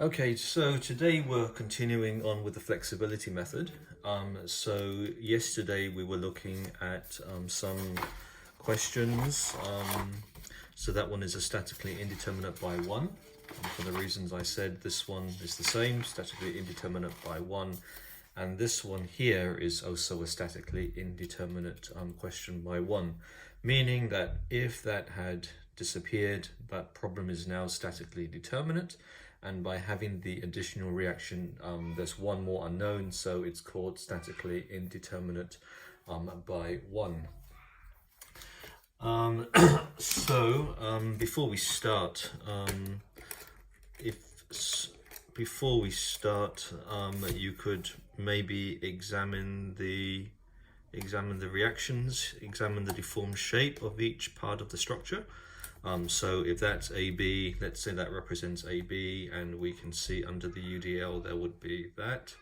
Okay, so today we're continuing on with the flexibility method. So yesterday we were looking at some questions. So that one is a statically indeterminate by one. And for the reasons I said, this one is the same, statically indeterminate by one. And this one here is also a statically indeterminate question by one, meaning that if that had disappeared, that problem is now statically determinate. And by having the additional reaction, there's one more unknown, so it's called statically indeterminate by one. Before we start, you could maybe examine the reactions, examine the deformed shape of each part of the structure. So if that's AB, let's say that represents AB, and we can see under the UDL there would be that.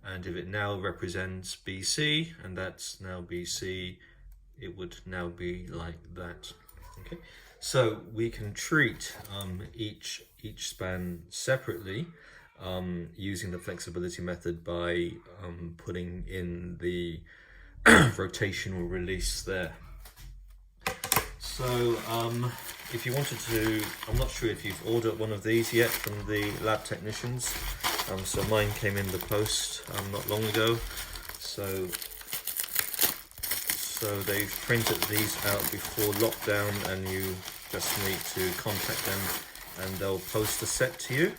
And if it now represents BC, and that's now BC, it would now be like that. Okay, so we can treat each span separately using the flexibility method by putting in the rotational release there. So if you wanted to, I'm not sure if you've ordered one of these yet from the lab technicians. So mine came in the post not long ago. So they've printed these out before lockdown, and you just need to contact them, and they'll post a set to you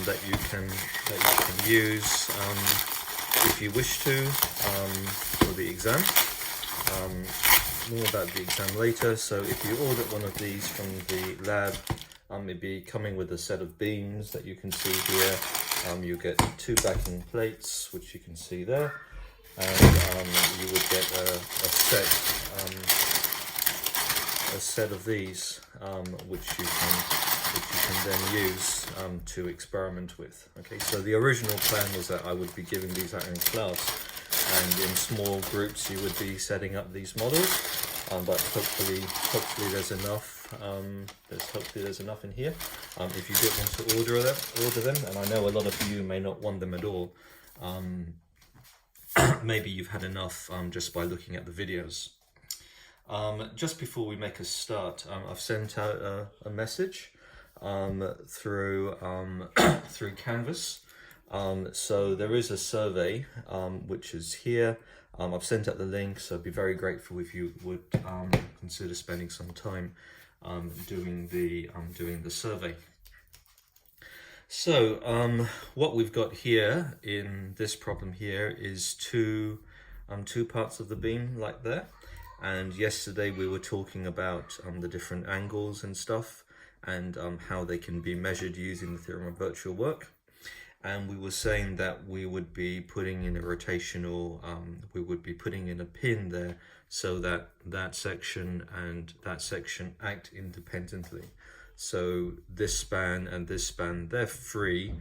that you can use if you wish to for the exam. More about the exam later. So if you order one of these from the lab, it'd be coming with a set of beams that you can see here. You get two backing plates, which you can see there, and you would get a set of these, which you can then use to experiment with. Okay, so the original plan was that I would be giving these out in class, and in small groups you would be setting up these models, but hopefully there's enough. There's enough in here. If you did want to order them, and I know a lot of you may not want them at all. Maybe you've had enough just by looking at the videos. Just before we make a start, I've sent out a message through Canvas. So there is a survey which is here. I've sent out the link, so I'd be very grateful if you would consider spending some time doing the survey. So what we've got here in this problem here is two parts of the beam like there. And yesterday we were talking about the different angles and stuff, and how they can be measured using the theorem of virtual work. And we were saying that we would be putting in a rotational, we would be putting in a pin there, so that that section and that section act independently. So this span and this span, they're free.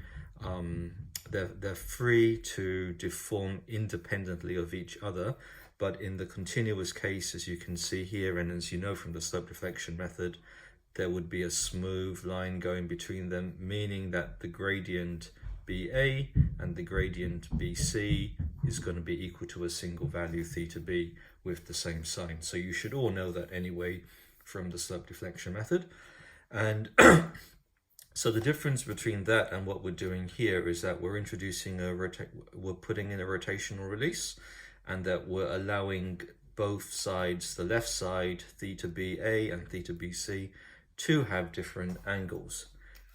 They're free to deform independently of each other. But in the continuous case, as you can see here, and as you know from the slope deflection method, there would be a smooth line going between them, meaning that the gradient BA and the gradient BC is going to be equal to a single value theta B with the same sign. So you should all know that anyway from the slope deflection method. And so the difference between that and what we're doing here is that we're introducing we're putting in a rotational release, and that we're allowing both sides, the left side, theta BA and theta BC, to have different angles,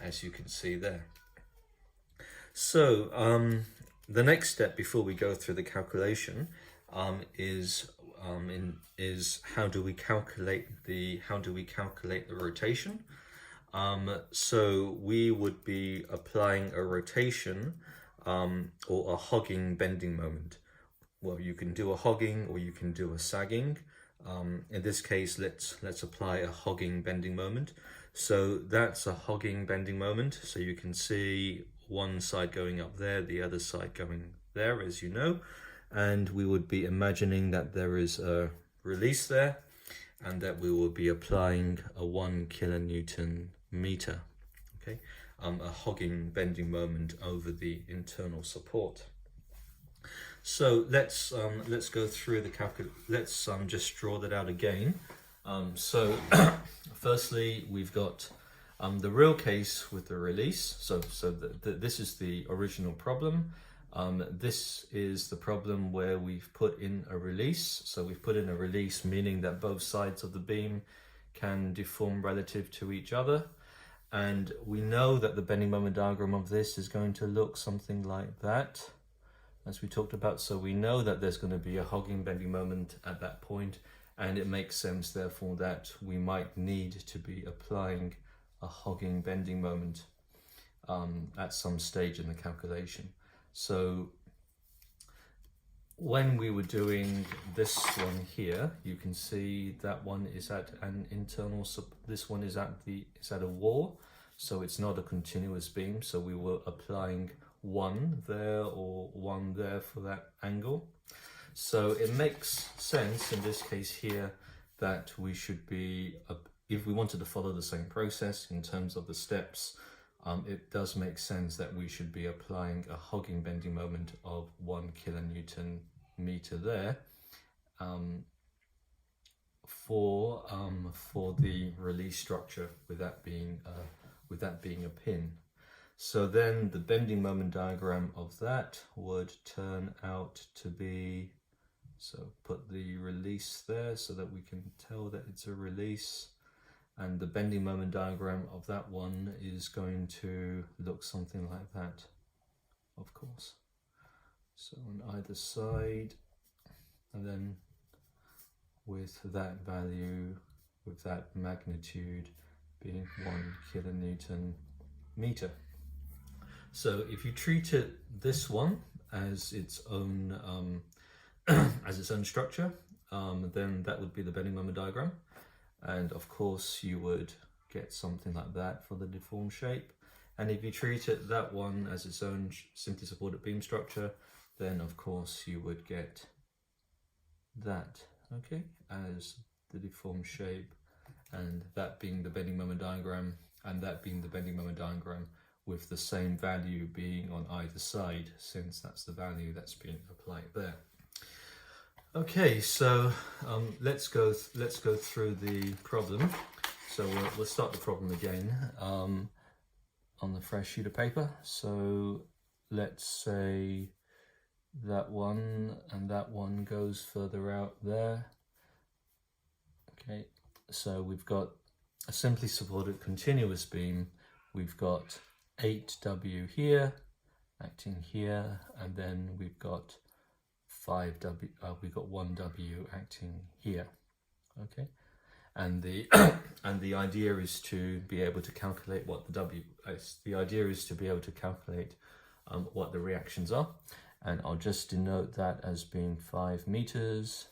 as you can see there. So the next step before we go through the calculation is how do we calculate the rotation. So we would be applying a rotation or a hogging bending moment. Well, you can do a hogging or you can do a sagging. In this case, let's apply a hogging bending moment. So that's a hogging bending moment. So you can see one side going up there, the other side going there, as you know. And we would be imagining that there is a release there, and that we will be applying a 1 kilonewton meter. Okay, a hogging bending moment over the internal support. So let's go through the calculation. Let's just draw that out again. So firstly, we've got the real case with the release. So this is the original problem. This is the problem where we've put in a release. So we've put in a release, meaning that both sides of the beam can deform relative to each other. And we know that the bending moment diagram of this is going to look something like that, as we talked about. So we know that there's going to be a hogging bending moment at that point, and it makes sense therefore that we might need to be applying a hogging bending moment at some stage in the calculation. So when we were doing this one here, you can see that one is at an internal, this one is at a wall, so it's not a continuous beam. So we were applying one there or one there for that angle. So it makes sense in this case here that we should be, if we wanted to follow the same process in terms of the steps, it does make sense that we should be applying a hogging bending moment of 1 kilonewton meter there for the release structure, with that being a pin. So then the bending moment diagram of that would turn out to be, so put the release there so that we can tell that it's a release. And the bending moment diagram of that one is going to look something like that, of course. So on either side, and then with that value, with that magnitude being 1 kilonewton meter. So if you treat it, this one as its own structure, then that would be the bending moment diagram. And of course you would get something like that for the deformed shape. And if you treat it, that one as its own simply supported beam structure, then of course you would get that, okay, as the deformed shape, and that being the bending moment diagram, and that being the bending moment diagram with the same value being on either side, since that's the value that's being applied there. Okay, so let's go through the problem. So we'll start the problem again on the fresh sheet of paper. So let's say that one and that one goes further out there. Okay, so we've got a simply supported continuous beam. We've got 8W here, acting here, and then we've got 5W, we've got 1W acting here, okay? And the idea is to be able to calculate what the W is. The idea is to be able to calculate what the reactions are. And I'll just denote that as being 5 meters.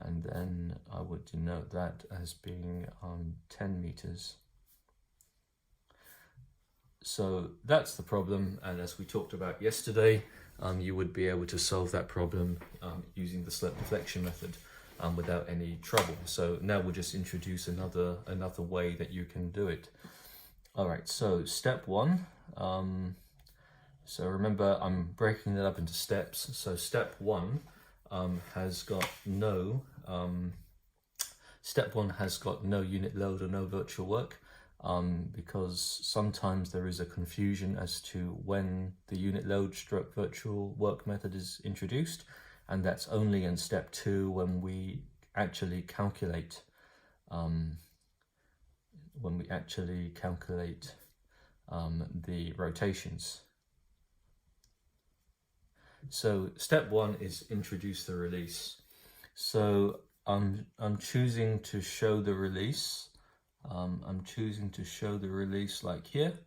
And then I would denote that as being 10 meters. So that's the problem. And as we talked about yesterday, you would be able to solve that problem using the slope deflection method without any trouble. So now we'll just introduce another way that you can do it. All right, so step one. So remember, I'm breaking that up into steps. So step one has got no unit load or no virtual work. Because sometimes there is a confusion as to when the unit load stroke virtual work method is introduced, and that's only in step 2 when we actually calculate the rotations. So step 1 is introduce the release. So I'm choosing to show the release. I'm choosing to show the release like here.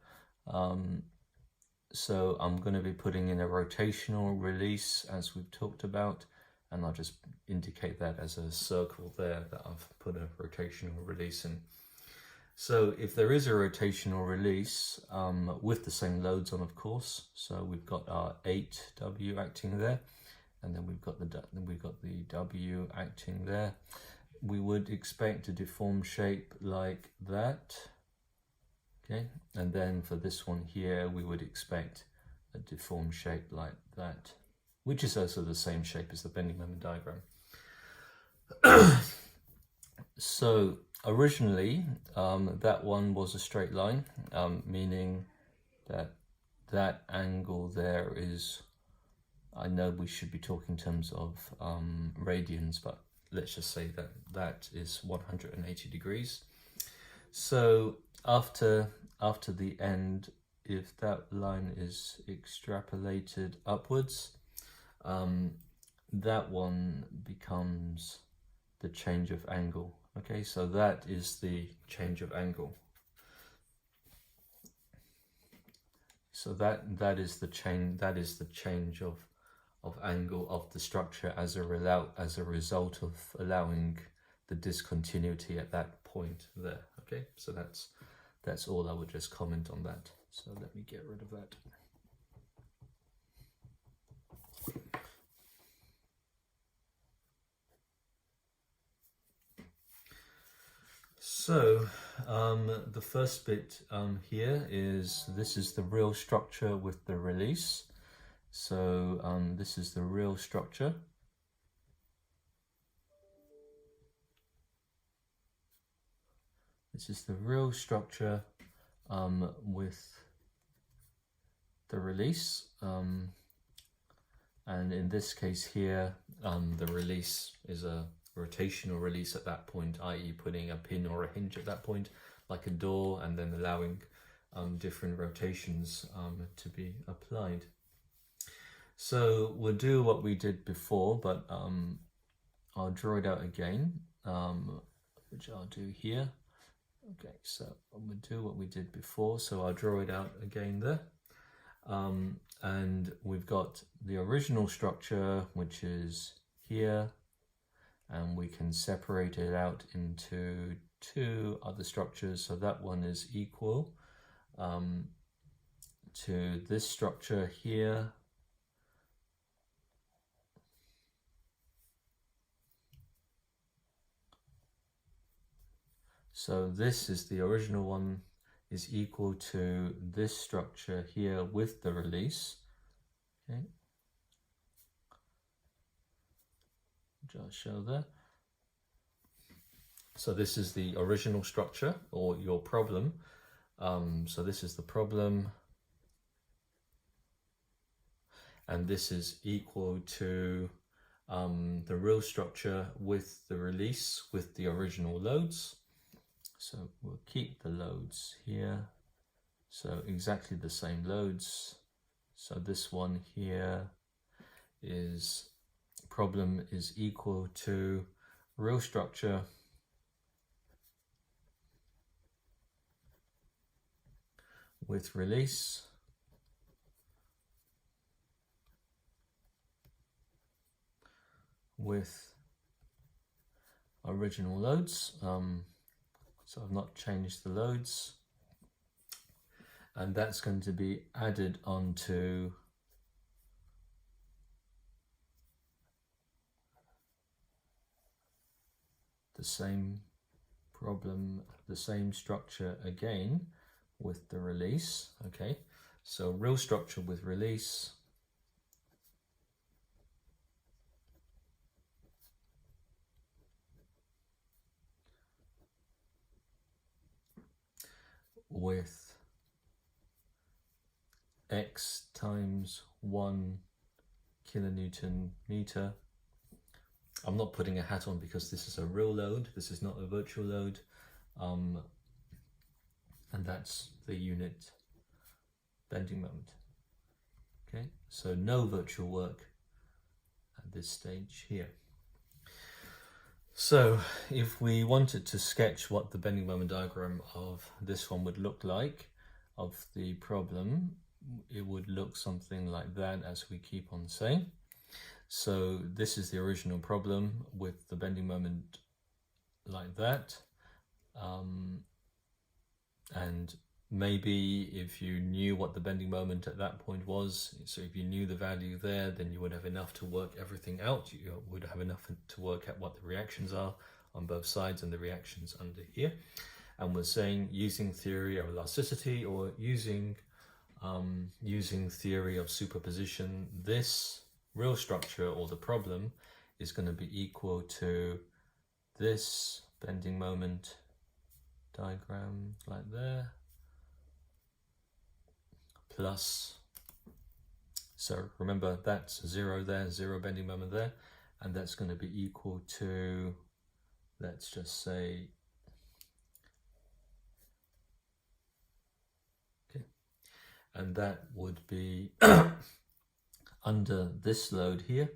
So I'm going to be putting in a rotational release as we've talked about, and I'll just indicate that as a circle there that I've put a rotational release in. So if there is a rotational release with the same loads on, of course, so we've got our 8W acting there, and then we've got the W acting there. We would expect a deformed shape like that. Okay, and then for this one here, we would expect a deformed shape like that, which is also the same shape as the bending moment diagram. So originally, that one was a straight line, meaning that that angle there is, I know we should be talking in terms of radians, but let's just say that that is 180 degrees. So after the end, if that line is extrapolated upwards, that one becomes the change of angle. Okay, so that is the change of angle. So that is the change of angle of the structure as a result of allowing the discontinuity at that point there. Okay, so that's all I would just comment on that. So let me get rid of that. So the first bit here is, this is the real structure with the release. So this is the real structure. This is the real structure with the release. And in this case here, the release is a rotational release at that point, i.e. putting a pin or a hinge at that point, like a door, and then allowing different rotations to be applied. So we'll do what we did before, but I'll draw it out again, which I'll do here. Okay, so we'll do what we did before, so I'll draw it out again there. And we've got the original structure, which is here, and we can separate it out into two other structures. So that one is equal to this structure here. So this is the original one, is equal to this structure here with the release. Okay, which I'll show there. So this is the original structure, or your problem. So this is the problem, and this is equal to the real structure with the release with the original loads. So we'll keep the loads here. So exactly the same loads. So this one here is, problem is equal to real structure with release with original loads. So I've not changed the loads, and that's going to be added onto the same problem, the same structure again with the release. Okay, so real structure with release with x times 1 kilonewton meter. I'm not putting a hat on because this is a real load, this is not a virtual load, and that's the unit bending moment. Okay, so no virtual work at this stage here. So if we wanted to sketch what the bending moment diagram of this one would look like, of the problem, it would look something like that, as we keep on saying. So this is the original problem with the bending moment like that. And maybe if you knew what the bending moment at that point was, so if you knew the value there, then you would have enough to work everything out. You would have enough to work out what the reactions are on both sides and the reactions under here. and we're saying using theory of elasticity or using theory of superposition, this real structure or the problem is going to be equal to this bending moment diagram like there, plus, so remember that's 0 there, 0 bending moment there, and that's going to be equal to, let's just say, okay, and that would be under this load here,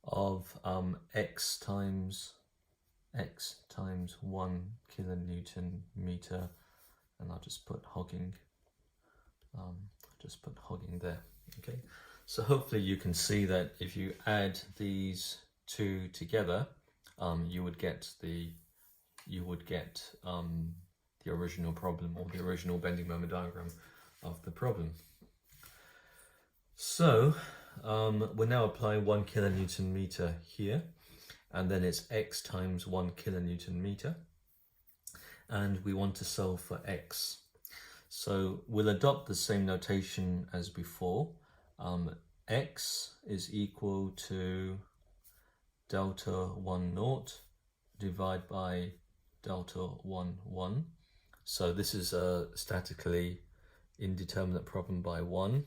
of x times 1 kilonewton meter, and I'll just put hogging, there. Okay, so hopefully you can see that if you add these two together, you would get the original problem, or the original bending moment diagram of the problem. So we're now applying 1 kilonewton meter here, and then it's x times 1 kilonewton meter, and we want to solve for x. So we'll adopt the same notation as before. X is equal to delta 1 naught divided by delta 1 1. So this is a statically indeterminate problem by 1,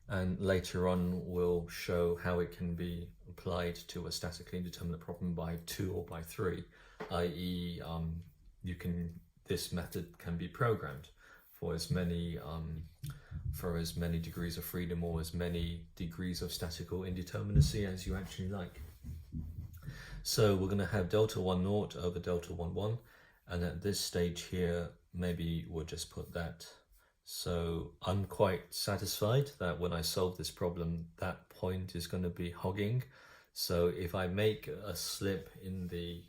and later on we'll show how it can be applied to a statically indeterminate problem by 2 or by 3, i.e. this method can be programmed for as many degrees of freedom or as many degrees of statical indeterminacy as you actually like. So we're going to have delta 1 naught over delta 1 1, and at this stage here maybe we'll just put that. So I'm quite satisfied that when I solve this problem, that point is going to be hogging. So if I make a slip in the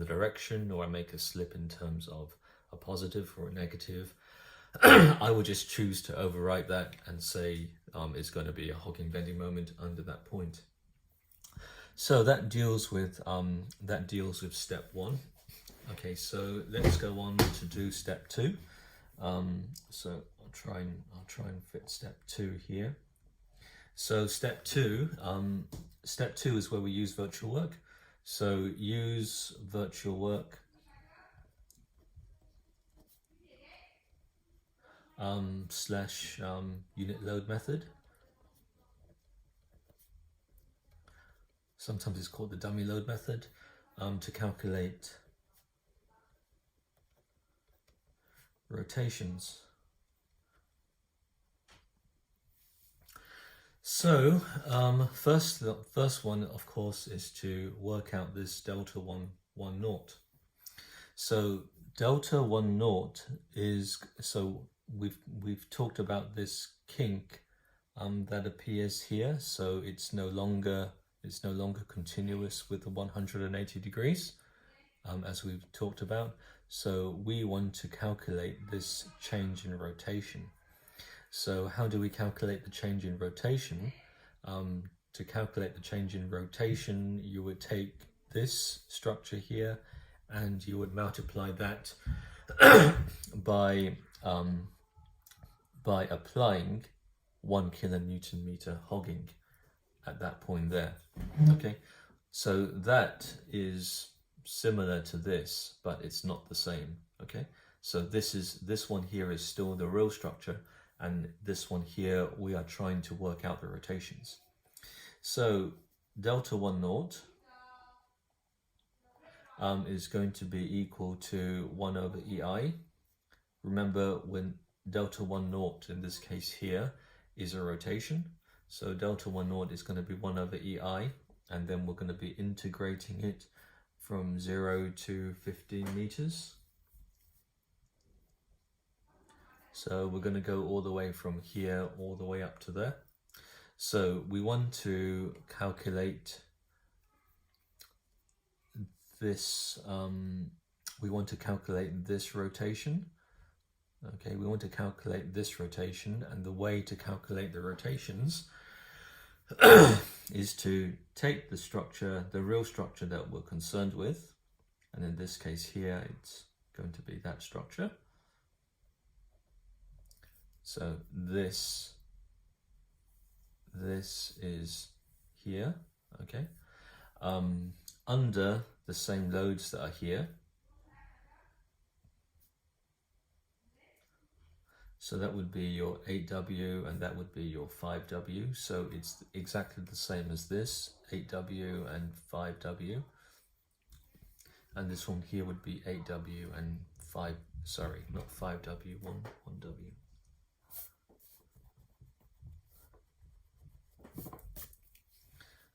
direction, or I make a slip in terms of a positive or a negative, I will just choose to overwrite that and say it's going to be a hogging bending moment under that point. So that deals with step 1. Okay, so let's go on to do step 2. So I'll try and fit step 2 here. So step 2 is where we use virtual work. So use virtual work slash unit load method. Sometimes it's called the dummy load method, to calculate rotations. So first one, of course, is to work out this delta 1 naught. So delta 1 naught is, so we've talked about this kink that appears here. So it's no longer continuous with the 180 degrees, as we've talked about. So we want to calculate this change in rotation. So how do we calculate the change in rotation? To calculate the change in rotation, you would take this structure here and you would multiply that by applying 1 kilonewton meter hogging at that point there. Okay, so that is similar to this, but it's not the same. Okay, so this one here is still the real structure, and this one here we are trying to work out the rotations. So delta 1 naught is going to be equal to 1 over EI. Remember, when delta 1 naught in this case here is a rotation, so delta 1 naught is going to be 1 over EI, and then we're going to be integrating it from 0 to 15 meters. So we're going to go all the way from here all the way up to there. So we want to calculate this, rotation. Okay, we want to calculate this rotation, and the way to calculate the rotations is to take the structure, the real structure that we're concerned with, and in this case here it's going to be that structure. So this is here, okay, under the same loads that are here. So that would be your 8W and that would be your 5W. So it's exactly the same as this, 8W and 5W. And this one here would be 8W and 5, sorry, not 5W, 1W.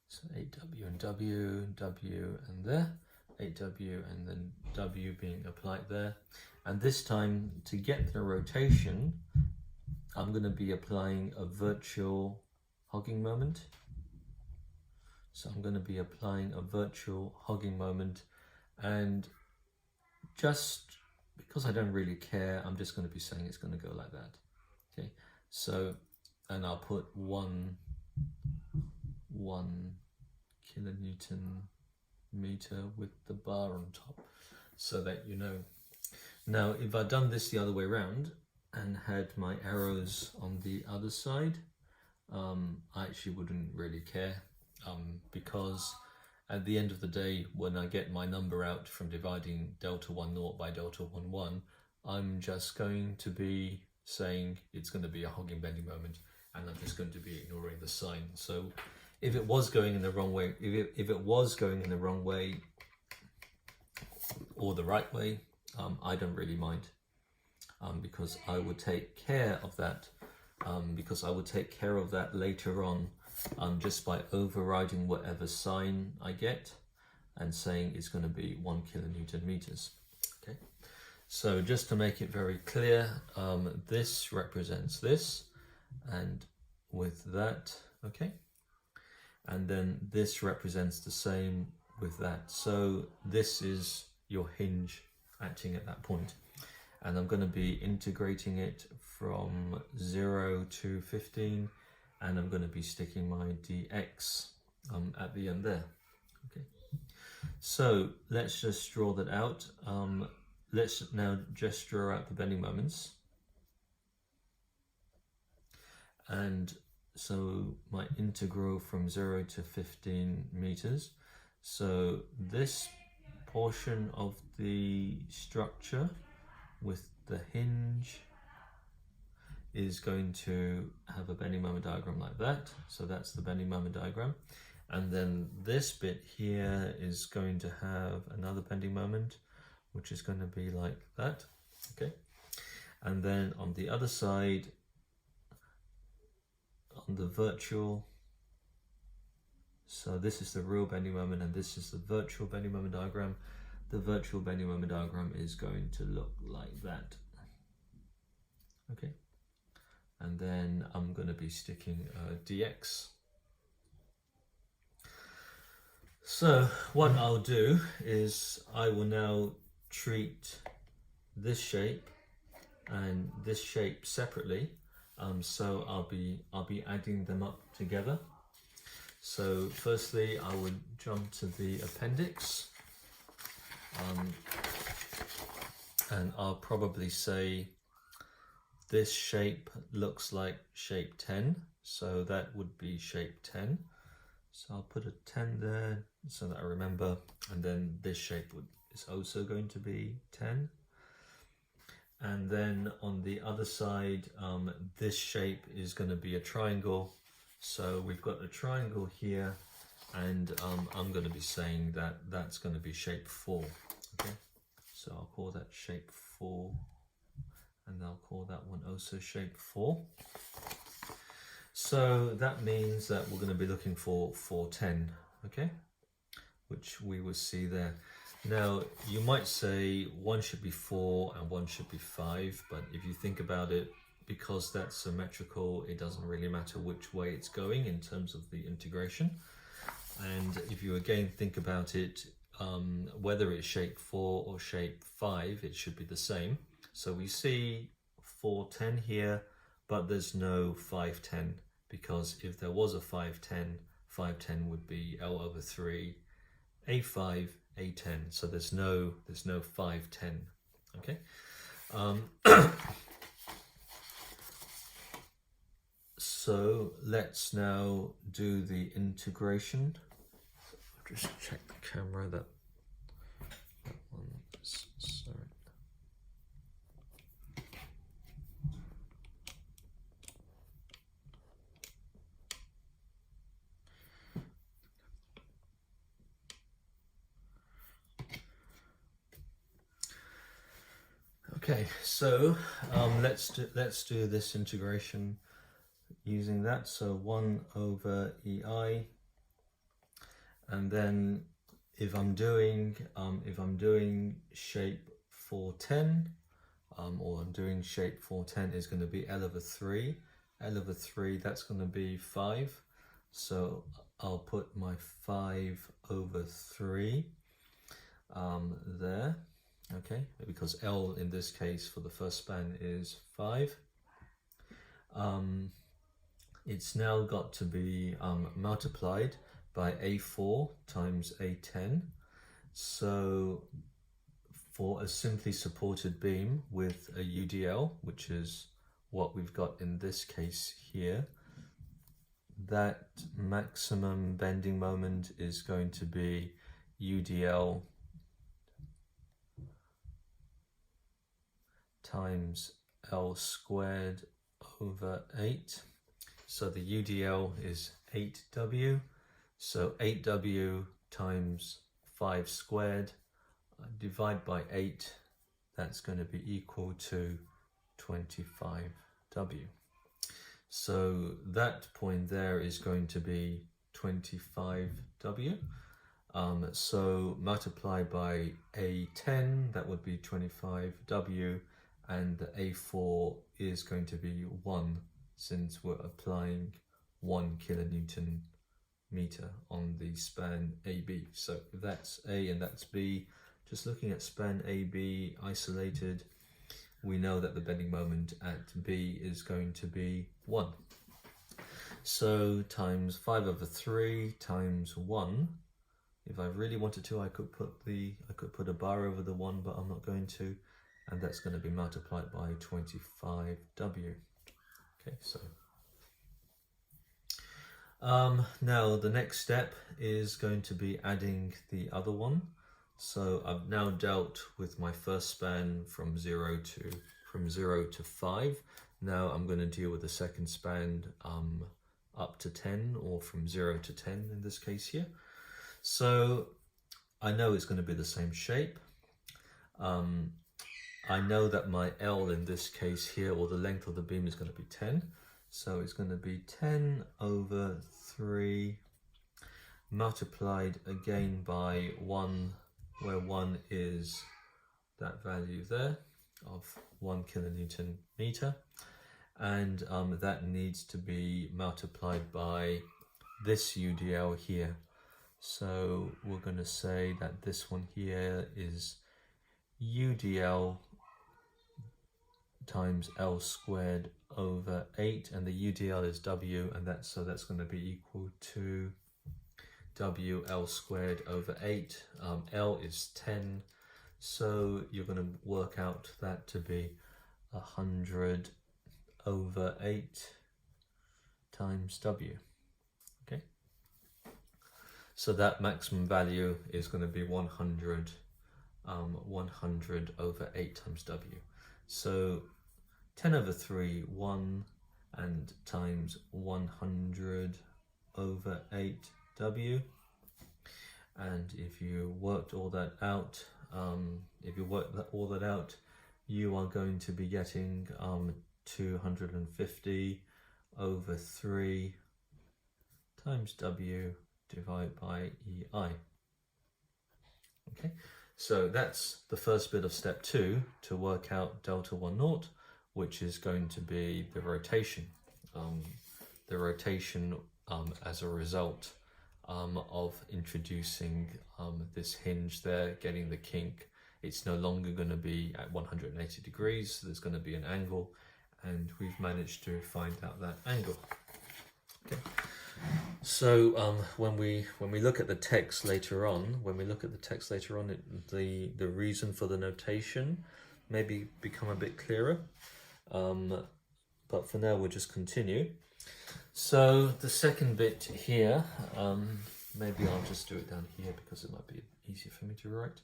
So 8W and W and there, 8W and then W being applied there. And this time, to get the rotation, I'm going to be applying a virtual hogging moment. So I'm going to be applying a virtual hogging moment, and just because I don't really care, I'm just going to be saying it's going to go like that. Okay, so, and I'll put one kilonewton meter with the bar on top so that you know. Now, if I'd done this the other way around and had my arrows on the other side, I actually wouldn't really care, because at the end of the day, when I get my number out from dividing delta 1 naught by delta 1 1, I'm just going to be saying it's going to be a hogging bending moment, and I'm just going to be ignoring the sign. So if it was going in the wrong way, if it was going in the wrong way or the right way, I don't really mind, because I would take care of that, later on, just by overriding whatever sign I get and saying it's going to be 1 kilonewton meters. Okay, so just to make it very clear, this represents this, and with that, okay, and then this represents the same with that. So this is your hinge acting at that point, and I'm going to be integrating it from 0 to 15, and I'm going to be sticking my dx at the end there. Okay, so let's just draw that out. Let's now just draw out the bending moments, and so my integral from 0 to 15 meters. So this portion of the structure with the hinge is going to have a bending moment diagram like that. So that's the bending moment diagram. And then this bit here is going to have another bending moment, which is going to be like that. Okay. And then on the other side, on the virtual, so this is the real bending moment and this is the virtual bending moment diagram. The virtual bending moment diagram is going to look like that. Okay, and then I'm going to be sticking dx. So what I'll do is I will now treat this shape and this shape separately. So I'll be adding them up together. So firstly, I would jump to the appendix, and I'll probably say this shape looks like shape 10, so that would be shape 10. So I'll put a 10 there so that I remember, and then this shape is also going to be 10. And then on the other side, this shape is going to be a triangle. So we've got a triangle here, and I'm going to be saying that that's going to be shape 4. Okay, so I'll call that shape 4, and I'll call that one also shape 4. So that means that we're going to be looking for 410, okay, which we will see there. Now, you might say one should be 4 and one should be 5, but if you think about it, because that's symmetrical, it doesn't really matter which way it's going in terms of the integration. And if you again think about it, whether it's shape 4 or shape 5, it should be the same. So we see 410 here, but there's no 510. because if there was a 510, 510 would be L over 3, A5, A10. So there's no 510. Okay. So let's now do the integration. I'll just check the camera that one is, sorry. Okay, so let's do this integration using that. So 1 over EI, and then if I'm doing shape 410, or I'm doing shape 410 is going to be L over 3. L over 3, that's going to be 5. So I'll put my 5 over 3 there. Okay, because L in this case for the first span is 5. It's now got to be multiplied by A4 times A10. So for a simply supported beam with a UDL, which is what we've got in this case here, that maximum bending moment is going to be UDL times L squared over 8. So the UDL is 8W. So 8W times 5 squared, divide by 8, that's going to be equal to 25W. So that point there is going to be 25W. So multiply by A10, that would be 25W, and the A4 is going to be 1, since we're applying 1 kilonewton meter on the span AB. So if that's A and that's B, just looking at span AB isolated, we know that the bending moment at B is going to be 1. So times 5 over 3 times 1. If I really wanted to, I could put a bar over the 1, but I'm not going to, and that's going to be multiplied by 25W. Okay, so now the next step is going to be adding the other one. So I've now dealt with my first span from 0 to 5. Now I'm going to deal with the second span up to 10, or from 0 to 10 in this case here. So I know it's going to be the same shape. I know that my L in this case here, or the length of the beam, is going to be 10. So it's going to be 10 over 3 multiplied again by 1, where 1 is that value there of 1 kilonewton meter. And that needs to be multiplied by this UDL here. So we're going to say that this one here is UDL times L squared over 8, and the UDL is W, and that's going to be equal to WL squared over 8. L is 10, so you're going to work out that to be 100 over 8 times W. Okay, so that maximum value is going to be 100 over 8 times W. So 10 over 3, 1, and times 100 over 8W. And if you worked all that out, you are going to be getting 250 over 3 times W divided by EI. Okay, so that's the first bit of step 2 to work out delta 1 naught, which is going to be the rotation. As a result of introducing this hinge there, getting the kink. It's no longer going to be at 180 degrees, so there's going to be an angle, and we've managed to find out that angle. So when we look at the text later on, the reason for the notation maybe become a bit clearer. But for now, we'll just continue. So the second bit here, maybe I'll just do it down here because it might be easier for me to write.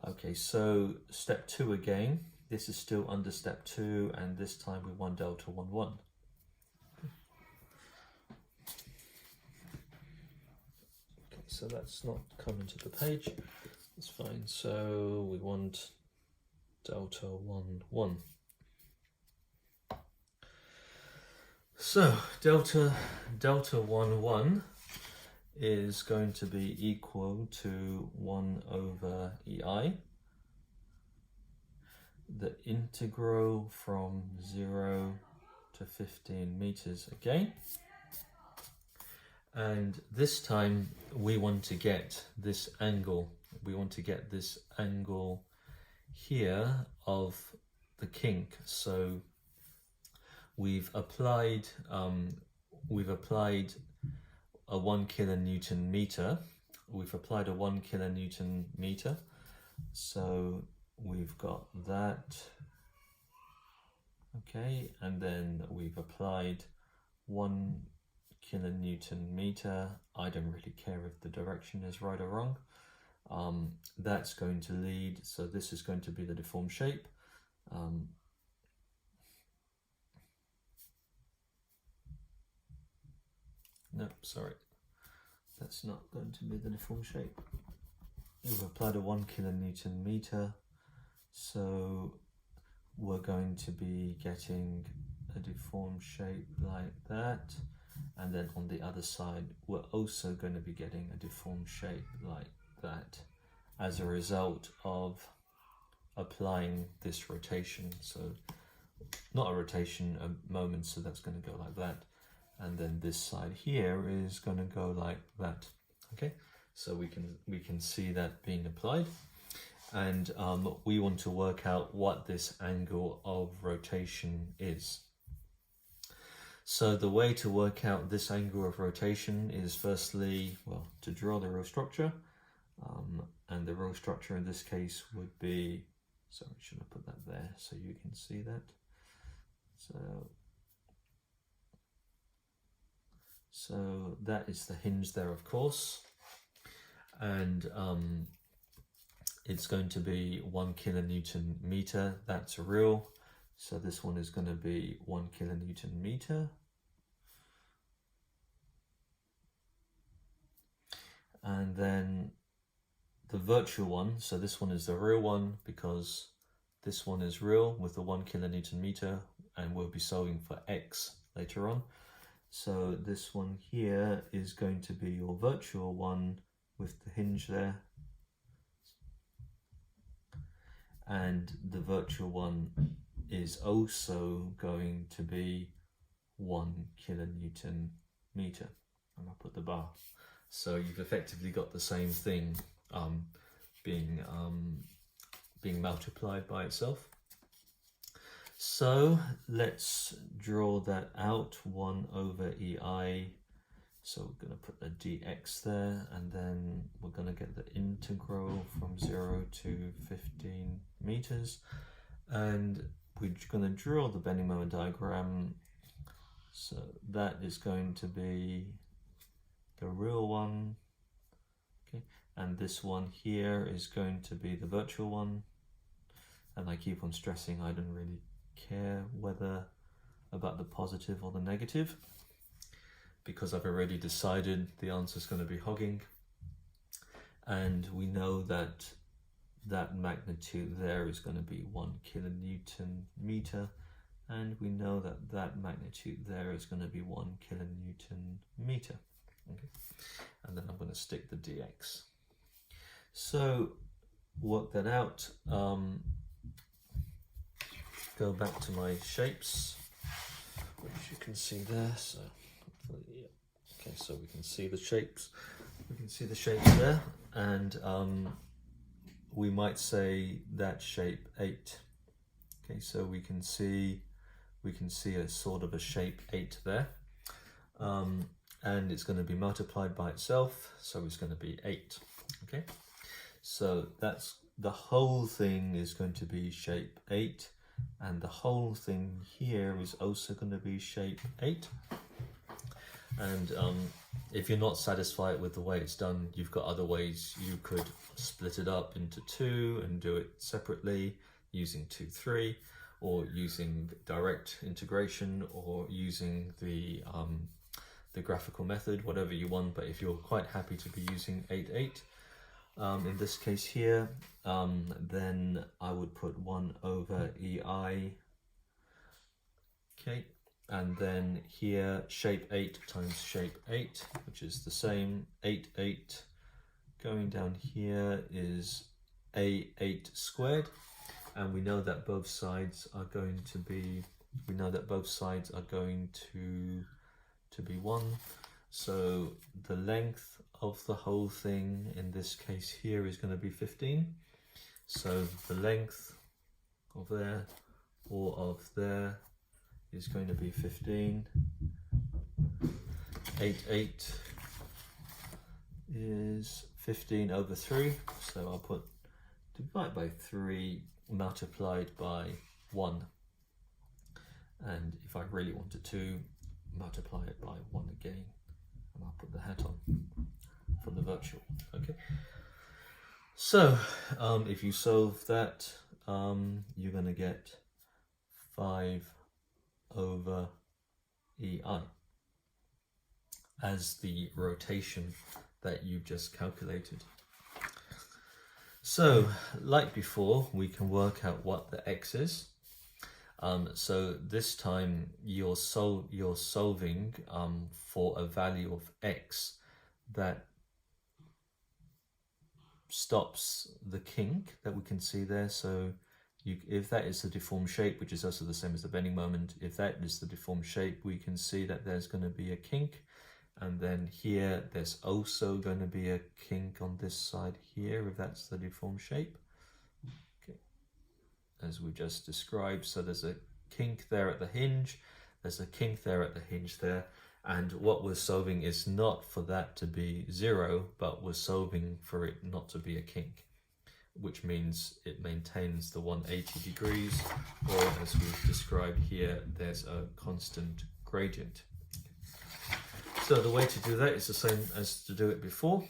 Okay, so step 2 again. This is still under step 2, and this time we want delta 1, 1. Okay, so that's not coming to the page. It's fine. So we want delta 1, 1. So delta 1, 1 is going to be equal to 1 over EI, the integral from 0 to 15 meters again. And this time we want to get this angle. We want to get this angle here of the kink. So we've applied a 1 kilonewton meter. We've applied a 1 kilonewton meter. So we've got that. Okay, and then we've applied 1 kilonewton meter. I don't really care if the direction is right or wrong. That's going to lead, so this is going to be the deformed shape. No, sorry, that's not going to be the deformed shape. We've applied a 1 kilonewton meter, so we're going to be getting a deformed shape like that, and then on the other side we're also going to be getting a deformed shape like that as a result of applying this rotation. So not a rotation, a moment, so that's going to go like that. And then this side here is going to go like that. Okay, so we can see that being applied, and we want to work out what this angle of rotation is. So the way to work out this angle of rotation is firstly, well, to draw the row structure, and the row structure in this case would be, sorry, should I put that there so you can see that? So that is the hinge there, of course, and it's going to be 1 kilonewton meter. That's real, so this one is going to be 1 kilonewton meter. And then the virtual one, so this one is the real one because this one is real with the 1 kilonewton meter, and we'll be solving for x later on. So this one here is going to be your virtual one with the hinge there. And the virtual one is also going to be 1 kilonewton meter. And I'll put the bar. So you've effectively got the same thing being multiplied by itself. So let's draw that out, 1 over EI. So we're going to put the dx there, and then we're going to get the integral from 0 to 15 meters. And we're going to draw the bending moment diagram. So that is going to be the real one. Okay, and this one here is going to be the virtual one. And I keep on stressing I don't really care whether about the positive or the negative, because I've already decided the answer is going to be hogging, and we know that that magnitude there is going to be 1 kilonewton meter, and we know that that magnitude there is going to be 1 kilonewton meter. Okay, and then I'm going to stick the dx. So work that out. Go back to my shapes, which you can see there. So, yeah. Okay, so we can see the shapes. We can see the shapes there, and we might say that shape 8. Okay, so we can see a sort of a shape 8 there. and it's going to be multiplied by itself, so it's going to be 8. Okay, so that's the whole thing is going to be shape 8, and the whole thing here is also going to be shape 8. And if you're not satisfied with the way it's done, you've got other ways. You could split it up into 2 and do it separately using 2, 3, or using direct integration, or using the graphical method, whatever you want. But if you're quite happy to be using 8, 8, in this case here, then I would put 1 over EI. Okay, and then here shape 8 times shape 8, which is the same, 8, 8. Going down here is A8 squared, and we know that both sides are going to be, to be 1. So the length of the whole thing in this case here is going to be 15. So the length of there or of there is going to be 15. 8, 8 is 15 over 3. So I'll put divide by 3 multiplied by 1. And if I really wanted to, multiply it by 1 again. And I'll put the hat on for the virtual. Okay. So if you solve that, you're going to get 5 over EI as the rotation that you've just calculated. So like before, we can work out what the x is. So this time you're solving for a value of x that stops the kink that we can see there. So if that is the deformed shape, which is also the same as the bending moment, if that is the deformed shape, we can see that there's going to be a kink. And then here, there's also going to be a kink on this side here, if that's the deformed shape. Okay, as we just described. So there's a kink there at the hinge, there's a kink there at the hinge there. And what we're solving is not for that to be 0, but we're solving for it not to be a kink, which means it maintains the 180 degrees, or as we've described here, there's a constant gradient. So the way to do that is the same as to do it before.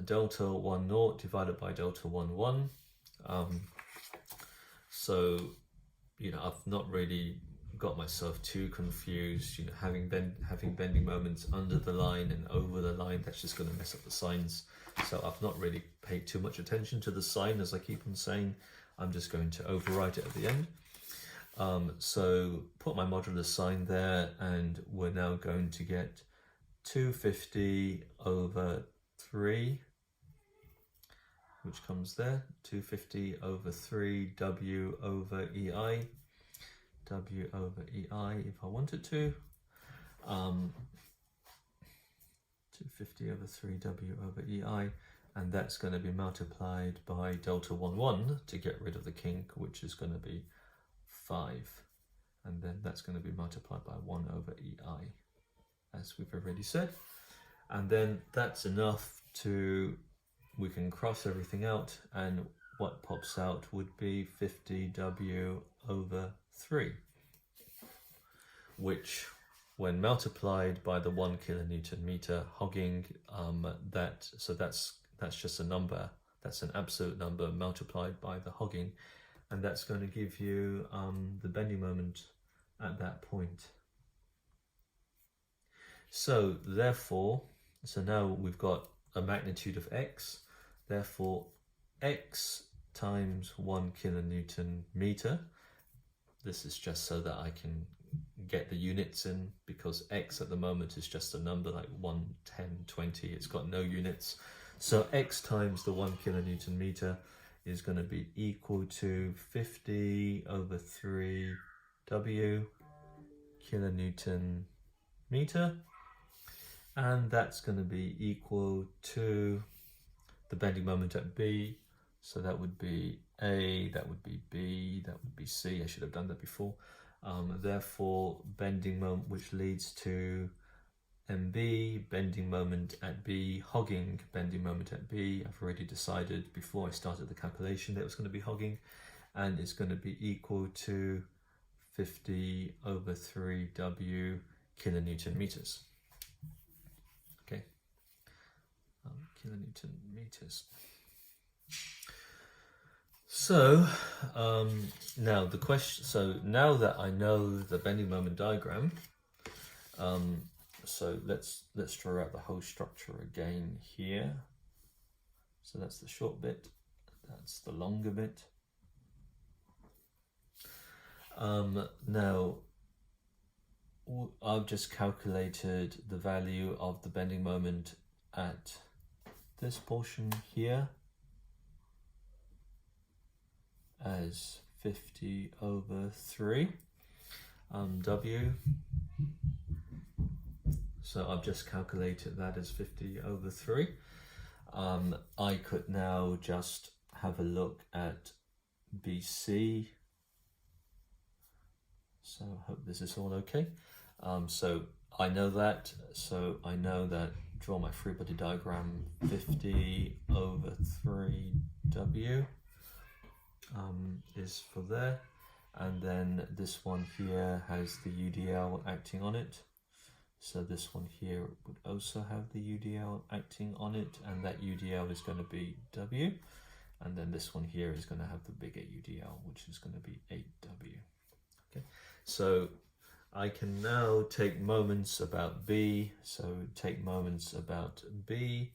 Delta 1 naught divided by delta 1 1. So, I've not really got myself too confused. Having bending moments under the line and over the line, that's just going to mess up the signs. So I've not really paid too much attention to the sign, as I keep on saying. I'm just going to overwrite it at the end. So put my modulus sign there, and we're now going to get 250 over 3, which comes there, 250 over 3 W over EI, W over EI if I wanted to, 250 over 3 W over EI, and that's going to be multiplied by delta 1 1 to get rid of the kink, which is going to be 5, and then that's going to be multiplied by 1 over EI, as we've already said. And then that's enough we can cross everything out, and what pops out would be 50 W over 3, which when multiplied by the 1 kilonewton meter hogging, that's just a number, that's an absolute number multiplied by the hogging, and that's going to give you the bending moment at that point. So therefore, now we've got a magnitude of x, therefore x times 1 kilonewton meter. This is just so that I can get the units in, because x at the moment is just a number like 1, 10, 20, it's got no units. So x times the 1 kilonewton meter is going to be equal to 50 over 3 W kilonewton meter, and that's going to be equal to the bending moment at B. So that would be A, that would be B, that would be C. I should have done that before. Therefore, bending moment, which leads to MB, bending moment at B, hogging, bending moment at B. I've already decided before I started the calculation that it was going to be hogging, and it's going to be equal to 50 over 3W kilonewton meters. Okay, kilonewton meters. So now the question. So now that I know the bending moment diagram, so let's draw out the whole structure again here. So that's the short bit. That's the longer bit. Now I've just calculated the value of the bending moment at this portion here as 50 over 3 W. So I've just calculated that as 50 over 3. I could now just have a look at BC. So I hope this is all okay. So I know that. So I know that, draw my free body diagram, 50 over 3W is for there. And then this one here has the UDL acting on it. So this one here would also have the UDL acting on it, and that UDL is going to be W. And then this one here is going to have the bigger UDL, which is going to be 8W. Okay, so I can now take moments about B. So take moments about B.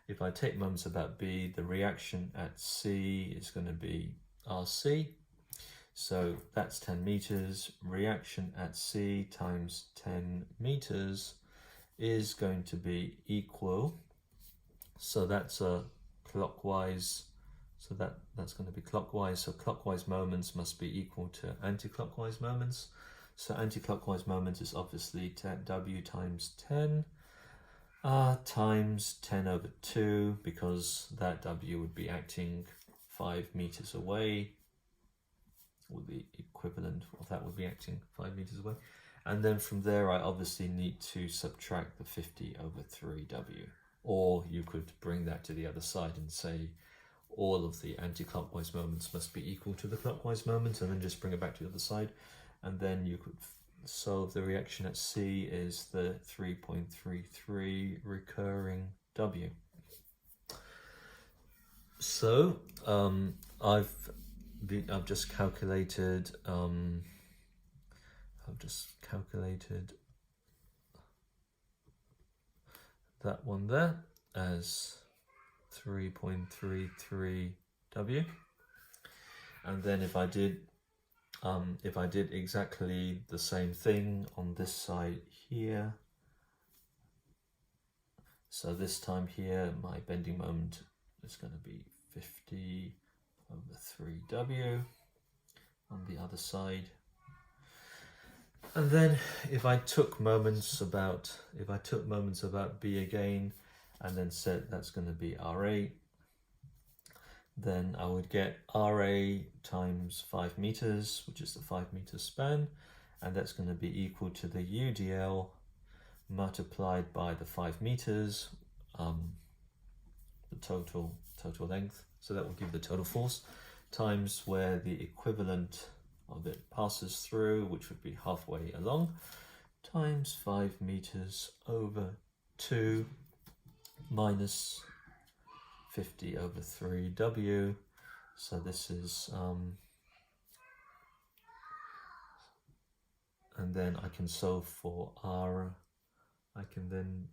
If I take moments about B, the reaction at C is going to be RC. So that's 10 meters. Reaction at C times 10 meters is going to be equal. So that's a clockwise. So that's going to be clockwise. So clockwise moments must be equal to anti-clockwise moments. So anti-clockwise moments is obviously W times 10 times 10 over 2, because that W would be acting 5 meters away. Would be equivalent of that would be acting 5 meters away. And then from there I obviously need to subtract the 50 over 3W. Or you could bring that to the other side and say all of the anti-clockwise moments must be equal to the clockwise moments, and then just bring it back to the other side. And then you could solve the reaction at C is the 3.33 recurring W. So I've just calculated that one there as 3.33 W, and then if I did exactly the same thing on this side here, so this time here my bending moment is going to be 50 over 3W on the other side. And then if I took moments about B again, and then said that's going to be RA, then I would get RA times 5 meters, which is the 5 meter span, and that's going to be equal to the UDL multiplied by the 5 meters, the total length. So that will give the total force times where the equivalent of it passes through, which would be halfway along, times 5 meters over 2 minus 50 over 3W. So this is, and then I can solve for R. I can then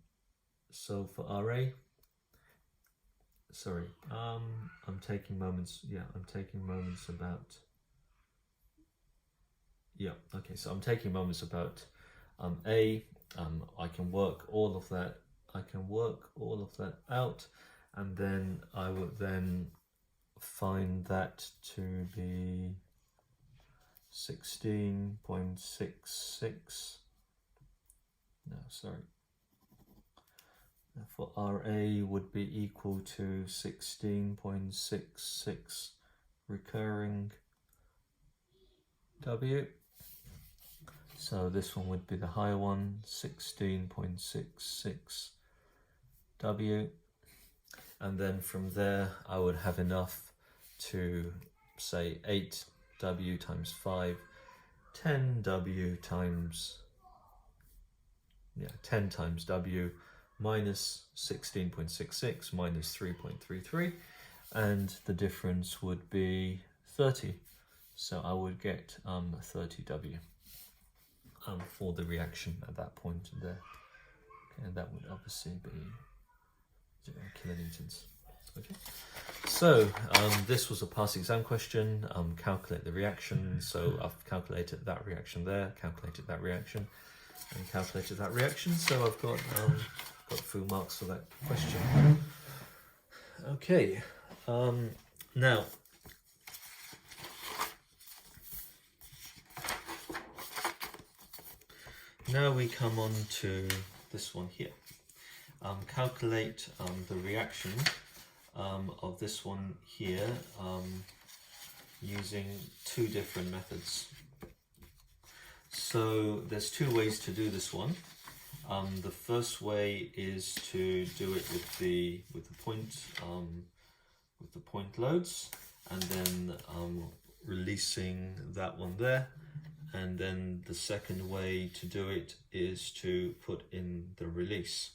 solve for RA. Sorry, I'm taking moments. Yeah, I'm taking moments about. Yeah, okay. So I'm taking moments about A. I can work all of that. I can work all of that out, and then I would then find that to be 16.66. No, sorry. For RA would be equal to 16.66 recurring W. So this one would be the higher one, 16.66 W. And then from there, I would have enough to say 8 W times 5, 10 W times, 10 times W minus 16.66 minus 3.33. And the difference would be 30. So I would get 30 W for the reaction at that point there. Okay, and that would obviously be 0 kilonewtons. Okay, so this was a past exam question. Calculate the reaction. So I've calculated that reaction there, calculated that reaction, and calculated that reaction. So I've got full marks for that question. Okay, now we come on to this one here. Calculate the reaction of this one here using two different methods. So there's two ways to do this one. The first way is to do it with the point loads, and then releasing that one there. And then the second way to do it is to put in the release.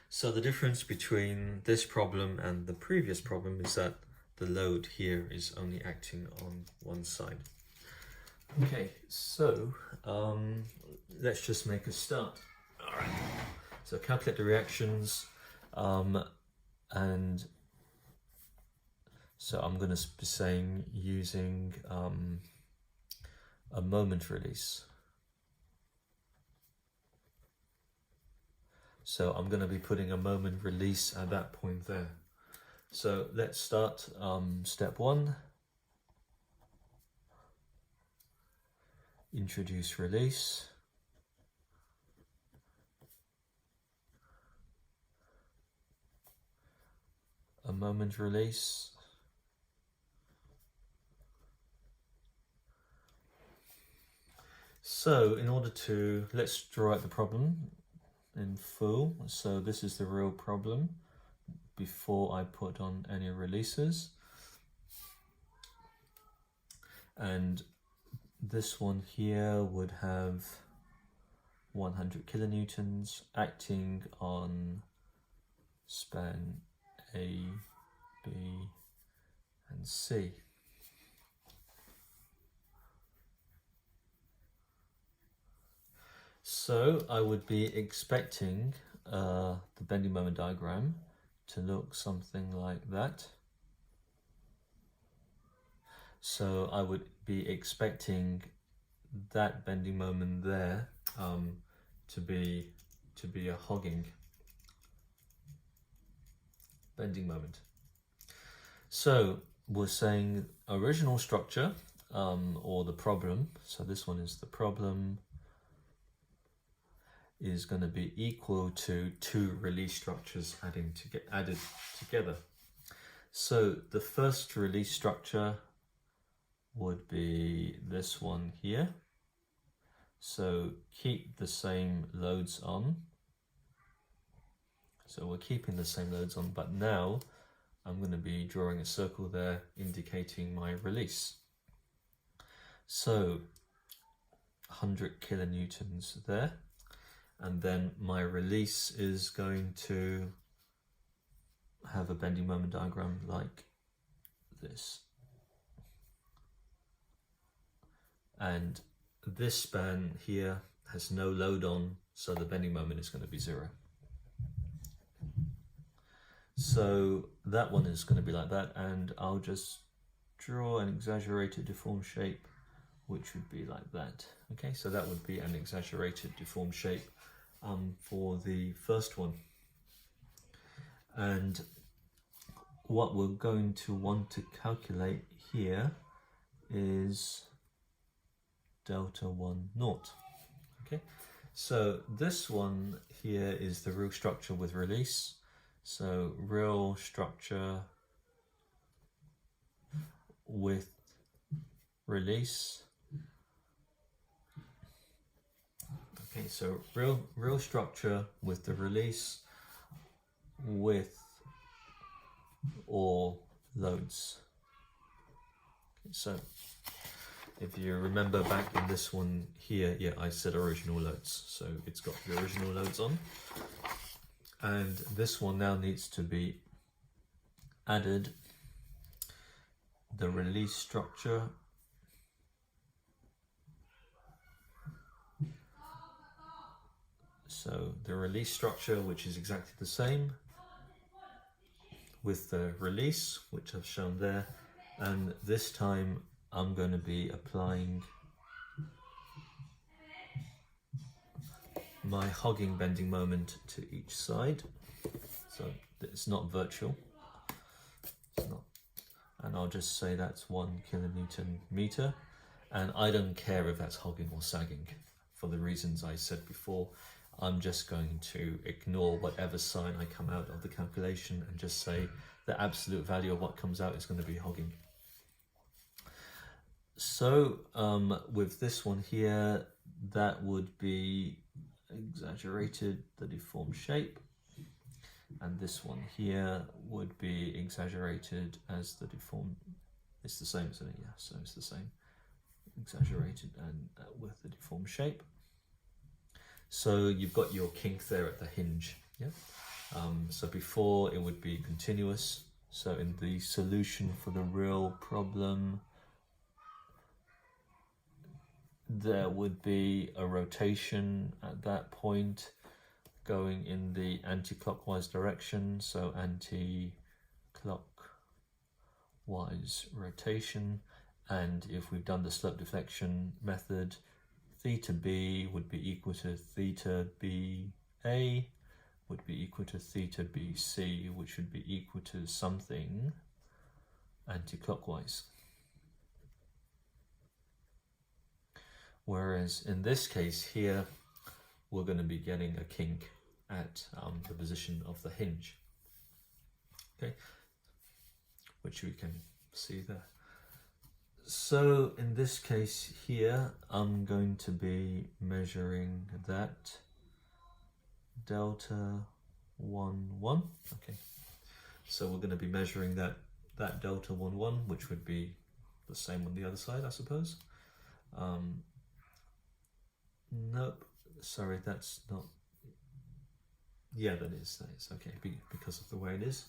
So the difference between this problem and the previous problem is that the load here is only acting on one side. Okay, so let's just make a start. All right. So calculate the reactions, and so I'm going to be saying using a moment release. So I'm going to be putting a moment release at that point there. So let's start step 1. Introduce release. A moment release. So in order to, let's draw out the problem in full. So this is the real problem before I put on any releases. And this one here would have 100 kilonewtons acting on span A, B, and C. So I would be expecting the bending moment diagram to look something like that. So I would be expecting that bending moment there to be a hogging bending moment. So we're saying original structure or the problem. So this one is the problem, is going to be equal to two release structures added together. So the first release structure would be this one here. So keep the same loads on. So we're keeping the same loads on, but now I'm going to be drawing a circle there indicating my release. So 100 kilonewtons there. And then my release is going to have a bending moment diagram like this. And this span here has no load on, so the bending moment is going to be 0. So that one is going to be like that, and I'll just draw an exaggerated deformed shape, which would be like that. Okay, so that would be an exaggerated deformed shape for the first one. And what we're going to want to calculate here is delta 1 naught. Okay, so this one here is the real structure with release. So real structure with release. Okay, so real structure with the release, with or loads. Okay, so if you remember back in this one here, yeah, I said original loads, so it's got the original loads on. And this one now needs to be added, the release structure, so the release structure, which is exactly the same with the release, which I've shown there, and this time I'm going to be applying my hogging bending moment to each side, so it's not virtual, it's not, and I'll just say that's 1 kilonewton meter, and I don't care if that's hogging or sagging for the reasons I said before. I'm just going to ignore whatever sign I come out of the calculation and just say the absolute value of what comes out is going to be hogging. So with this one here, that would be exaggerated, the deformed shape, and this one here would be exaggerated as the deformed, it's the same, isn't it? Yeah, so it's the same, exaggerated and with the deformed shape. So you've got your kink there at the hinge, yeah. So before it would be continuous, so in the solution for the real problem there would be a rotation at that point going in the anti-clockwise direction, so anti-clockwise rotation, and if we've done the slope deflection method, theta b would be equal to theta ba would be equal to theta bc, which would be equal to something anti-clockwise. Whereas in this case here, we're going to be getting a kink at the position of the hinge, okay, which we can see there. So in this case here, I'm going to be measuring that delta 1, 1. Okay, so we're going to be measuring that delta 1, 1, which would be the same on the other side, I suppose. Nope, sorry, that's not, yeah, that is okay, because of the way it is.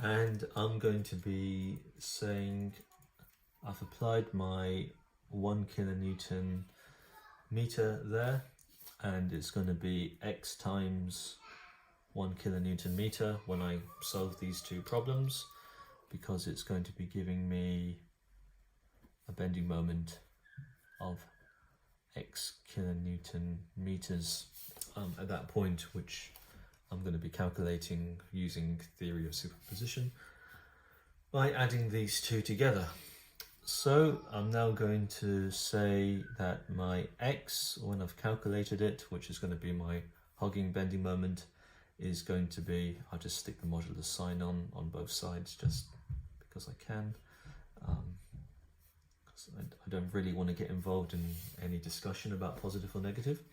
And I'm going to be saying I've applied my 1 kilonewton meter there, and it's going to be x times 1 kilonewton meter when I solve these two problems, because it's going to be giving me a bending moment of x kilonewton meters at that point, which I'm going to be calculating using theory of superposition by adding these two together. So I'm now going to say that my x, when I've calculated it, which is going to be my hogging bending moment, is going to be, I'll just stick the modulus sign on both sides just because I can. I don't really want to get involved in any discussion about positive or negative.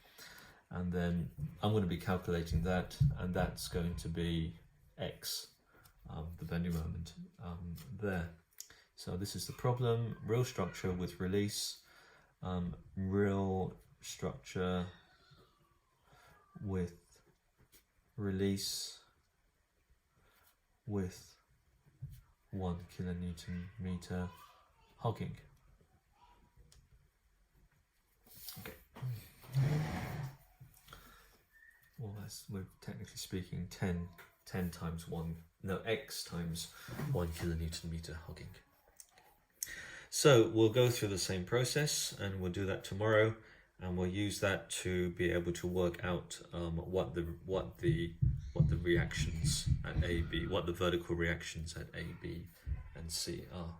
And then I'm going to be calculating that, and that's going to be x, the bending moment there. So this is the problem: real structure with release, real structure with release with 1 kilonewton meter hogging. Okay. Well, we're technically speaking 10 times 1, no, x times 1 kilonewton meter hogging. So we'll go through the same process, and we'll do that tomorrow, and we'll use that to be able to work out what the reactions at A, B, what the vertical reactions at A, B, and C are.